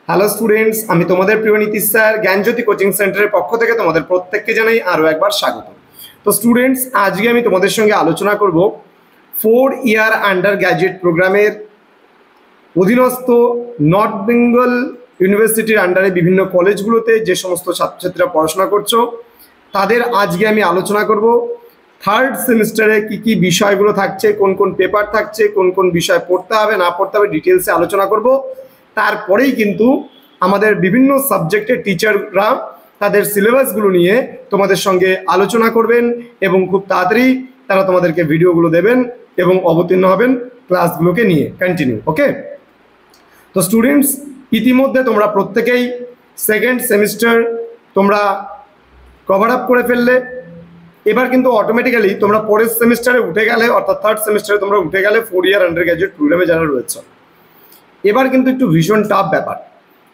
Hello students, আমি তোমাদের প্রিয় নীতিশ স্যার জ্ঞানজ্যোতি কোচিং সেন্টারের পক্ষ থেকে তোমাদের প্রত্যেককে জানাই আরও একবার স্বাগত। তো স্টুডেন্টস, আজকে আমি তোমাদের সঙ্গে আলোচনা করব 4 ইয়ার আন্ডার গ্র্যাজুয়েট প্রোগ্রামের অধীনস্থ নর্থ বেঙ্গল ইউনিভার্সিটির আন্ডারে বিভিন্ন কলেজগুলোতে যে সমস্ত ছাত্রছাত্রীরা পড়াশোনা করছো তাদের আজকে আমি আলোচনা করব থার্ড সেমিস্টারে কি কি বিষয়গুলো থাকছে, কোন কোন পেপার থাকছে, কোন কোন বিষয় পড়তে হবে না পড়তে হবে, ডিটেলসে আলোচনা করব। তারপরেই কিন্তু আমাদের বিভিন্ন সাবজেক্টের টিচাররা তাদের সিলেবাসগুলো নিয়ে তোমাদের সঙ্গে আলোচনা করবেন এবং খুব তাড়াতাড়ি তারা তোমাদেরকে ভিডিওগুলো দেবেন এবং অবতীর্ণ হবেন ক্লাসগুলোকে নিয়ে কন্টিনিউ। ওকে, তো স্টুডেন্টস, ইতিমধ্যে তোমরা প্রত্যেকেই সেকেন্ড সেমিস্টার তোমরা কভার আপ করে ফেললে। এবার কিন্তু অটোমেটিক্যালি তোমরা পরের সেমিস্টারে উঠে গেলে, অর্থাৎ থার্ড সেমিস্টারে তোমরা উঠে গেলে 4 ইয়ার আন্ডার গ্র্যাজুয়েট প্রোগ্রামে যারা রয়েছে। এবার কিন্তু একটু ভীষণ টাফ ব্যাপার।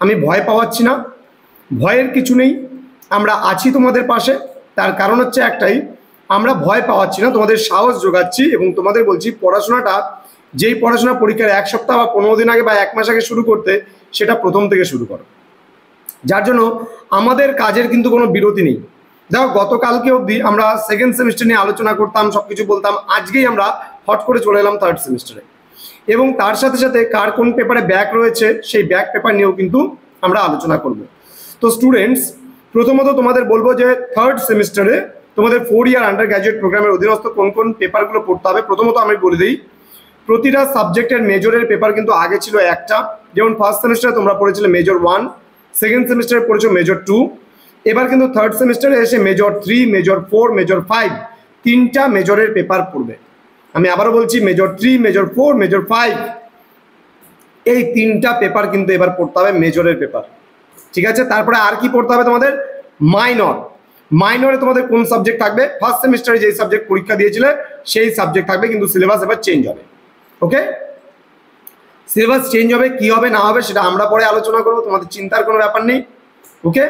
আমি ভয় পাওয়াচ্ছি না, ভয়ের কিছু নেই, আমরা আছি তোমাদের পাশে। তার কারণ হচ্ছে একটাই, আমরা ভয় পাওয়াচ্ছি না, তোমাদের সাহস যোগাচ্ছি এবং তোমাদের বলছি পড়াশোনাটা যেই পড়াশোনা পরীক্ষার 1 সপ্তাহ বা 15 দিন আগে বা 1 মাস আগে শুরু করতে, সেটা প্রথম থেকে শুরু করো। যার জন্য আমাদের কাজের কিন্তু কোনো বিরতি নেই। দেখো, গতকালকে অবধি আমরা সেকেন্ড সেমিস্টার নিয়ে আলোচনা করতাম, সব কিছু বলতাম, আজকেই আমরা হট করে চলে এলাম থার্ড সেমিস্টারে এবং তার সাথে সাথে কার কোন পেপারে ব্যাক রয়েছে সেই ব্যাক পেপার নিয়েও কিন্তু আমরা আলোচনা করব। তো স্টুডেন্টস, প্রথমত তোমাদের বলবো যে থার্ড সেমিস্টারে তোমাদের 4 ইয়ার আন্ডার গ্র্যাজুয়েট প্রোগ্রামের অধীনস্থ কোন কোন পেপারগুলো পড়তে হবে। প্রথমত আমি বলে দিই, প্রতিটা সাবজেক্টের মেজরের পেপার কিন্তু আগে ছিল একটা। যেমন ফার্স্ট সেমিস্টারে তোমরা পড়েছিলে মেজর 1, সেকেন্ড সেমিস্টারে পড়েছো মেজর 2। এবার কিন্তু থার্ড সেমিস্টারে এসে মেজর 3, মেজর 4, মেজর 5 তিনটা মেজরের পেপার পড়বে। আমি আবারও বলছি, মেজর 3, মেজর 4, মেজর 5 এই তিনটা পেপার কিন্তু এবার পড়তে হবে, মেজরের পেপার। ঠিক আছে, তারপরে আর কি পড়তে হবে তোমাদের? মাইনর। মাইনরে তোমাদের কোন সাবজেক্ট থাকবে? ফার্স্ট সেমিস্টারে যেই সাবজেক্ট পরীক্ষা দিয়েছিলে সেই সাবজেক্ট থাকবে, কিন্তু সিলেবাস এবার চেঞ্জ হবে। ওকে, সিলেবাস চেঞ্জ হবে, কি হবে না হবে সেটা আমরা পরে আলোচনা করবো, তোমাদের চিন্তার কোনো ব্যাপার নেই। ওকে,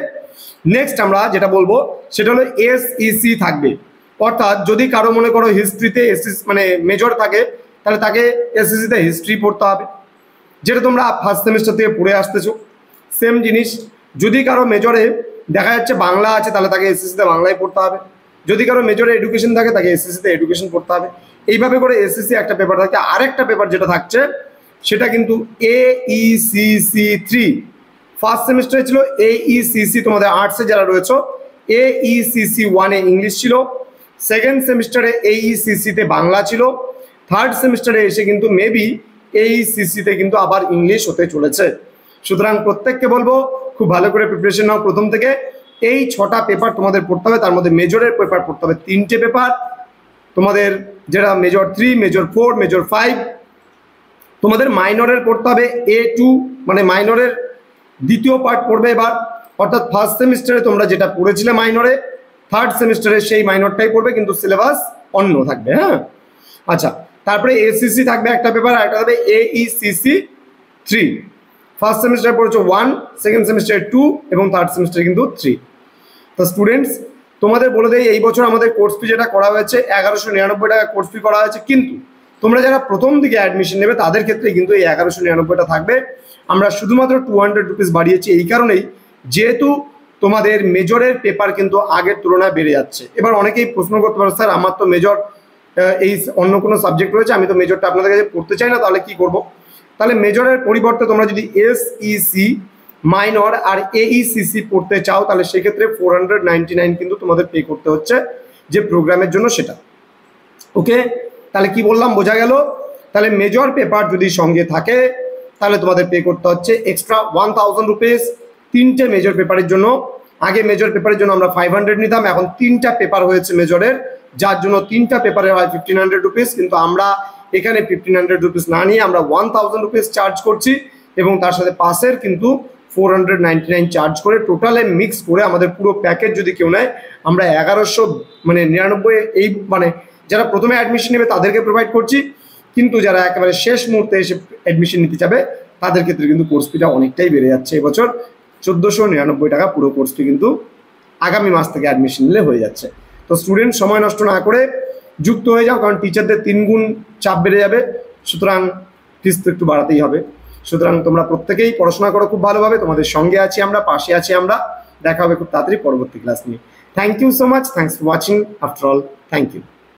নেক্সট আমরা যেটা বলবো সেটা হলো এসইসি থাকবে। অর্থাৎ যদি কারো মনে করো হিস্ট্রিতে মানে মেজর থাকে, তাহলে তাকে এসইসিতে হিস্ট্রি পড়তে হবে, যেটা তোমরা ফার্স্ট সেমিস্টার থেকে পড়ে আসতেছো। সেম জিনিস, যদি কারো মেজরে দেখা যাচ্ছে বাংলা আছে, তাহলে তাকে এসএসসিতে বাংলায় পড়তে হবে। যদি কারো মেজরে এডুকেশন থাকে, তাকে এসএসসিতে এডুকেশন পড়তে হবে। এইভাবে করে এসএসসি একটা পেপার থাকে। আরেকটা পেপার যেটা থাকছে সেটা কিন্তু এইসিসি 3। ফার্স্ট সেমিস্টারে ছিল এইসিসি, তোমাদের আর্টসে যারা রয়েছে এইসিসি 1 এ ইংলিশ ছিল, সেকেন্ড সেমিস্টারে এইসিসিতে বাংলা ছিল, থার্ড সেমিস্টারে এসে কিন্তু মেবি এইসিসিতে কিন্তু আবার ইংলিশ হতে চলেছে। সুতরাং প্রত্যেককে বলবো খুব ভালো করে প্রিপারেশন নাও প্রথম থেকে। এই 6টা পেপার তোমাদের পড়তে হবে, তার মধ্যে মেজরের পেপার পড়তে হবে 3টে পেপার তোমাদের, যেটা মেজর 3, মেজর 4, মেজর 5। তোমাদের মাইনরের পড়তে হবে A2, মানে মাইনরের দ্বিতীয় পার্ট পড়বে এবার। অর্থাৎ ফার্স্ট সেমিস্টারে তোমরা যেটা পড়েছিলে মাইনরে, থার্ড সেমিস্টারে সেই মাইনরটাই পড়বে, কিন্তু সিলেবাস অন্য থাকবে। হ্যাঁ, আচ্ছা, তারপরে এসিসি থাকবে একটা পেপার, আর একটা থাকবে এইসিসি 3। ফার্স্ট সেমিস্টারে পড়েছো 1, সেকেন্ড সেমিস্টারে 2 এবং থার্ড সেমিস্টারে কিন্তু 3। তো স্টুডেন্টস, তোমাদের বলে দেই, এই বছর আমাদের কোর্স ফি যেটা করা হয়েছে 1199 টাকা কোর্স ফি করা হয়েছে, কিন্তু তোমরা যারা প্রথম দিকে অ্যাডমিশন নেবে তাদের ক্ষেত্রে কিন্তু এই 1199টা থাকবে। আমরা শুধুমাত্র 200 রুপিস বাড়িয়েছি এই কারণেই, যেহেতু তোমাদের মেজরের পেপার কিন্তু আগের তুলনায় বেড়ে যাচ্ছে। এবার অনেকেই প্রশ্ন করতে পারো, স্যার আমার তো মেজর এই অন্য কোনো সাবজেক্ট রয়েছে, আমি তো মেজরটা আপনাদের কাছে পড়তে চাই না, তাহলে কি করব? তাহলে মেজরের পরিবর্তে তোমরা যদি এসইসি, মাইনর আর এইসিসি পড়তে চাও, তাহলে সেক্ষেত্রে 499 কিন্তু তোমাদের পে করতে হচ্ছে যে প্রোগ্রামের জন্য সেটা। ওকে, তাহলে কি বললাম বোঝা গেল? তাহলে মেজর পেপার যদি সঙ্গে থাকে তাহলে তোমাদের পে করতে হচ্ছে এক্সট্রা 1000 রুপিস 3টে মেজর পেপারের জন্য। আগে মেজর পেপারের জন্য আমরা 500 নিতাম, এখন 3টা পেপার হয়েছে মেজরের, যার জন্য 3টা পেপারে হয় 1500 রুপিস। কিন্তু আমরা এখানে 1500 রুপিস না নিয়ে আমরা 1000 রুপিস চার্জ করছি এবং তার সাথে পাসের কিন্তু 499 চার্জ করে, টোটালে মিক্স করে আমাদের পুরো প্যাকেজ যদি কেউ নেয় আমরা 1199 এই মানে যারা প্রথমে অ্যাডমিশন নেবে তাদেরকে প্রোভাইড করছি, কিন্তু যারা একেবারে শেষ মুহূর্তে এসে অ্যাডমিশন নিতে যাবে তাদের ক্ষেত্রে কিন্তু কোর্স ফিটা অনেকটাই বেড়ে যাচ্ছে। এবছর 1499 টাকা পুরো কোর্স ফি কিন্তু আগামী মাস থেকে অ্যাডমিশন নিলে হয়ে যাচ্ছে। তো স্টুডেন্ট, সময় নষ্ট না করে যুক্ত হয়ে যাও, কারণ টিচারদের 3 গুণ চাপ বেড়ে যাবে, সুতরাং ফিস তো একটু বাড়াতেই হবে। সুতরাং তোমরা প্রত্যেকেই পড়াশোনা করো খুব ভালোভাবে, তোমাদের সঙ্গে আছি আমরা, পাশে আছি আমরা। দেখা হবে খুব তাড়াতাড়ি পরবর্তী ক্লাস নিয়ে। Thank you so much, thanks for watching after all, thank you.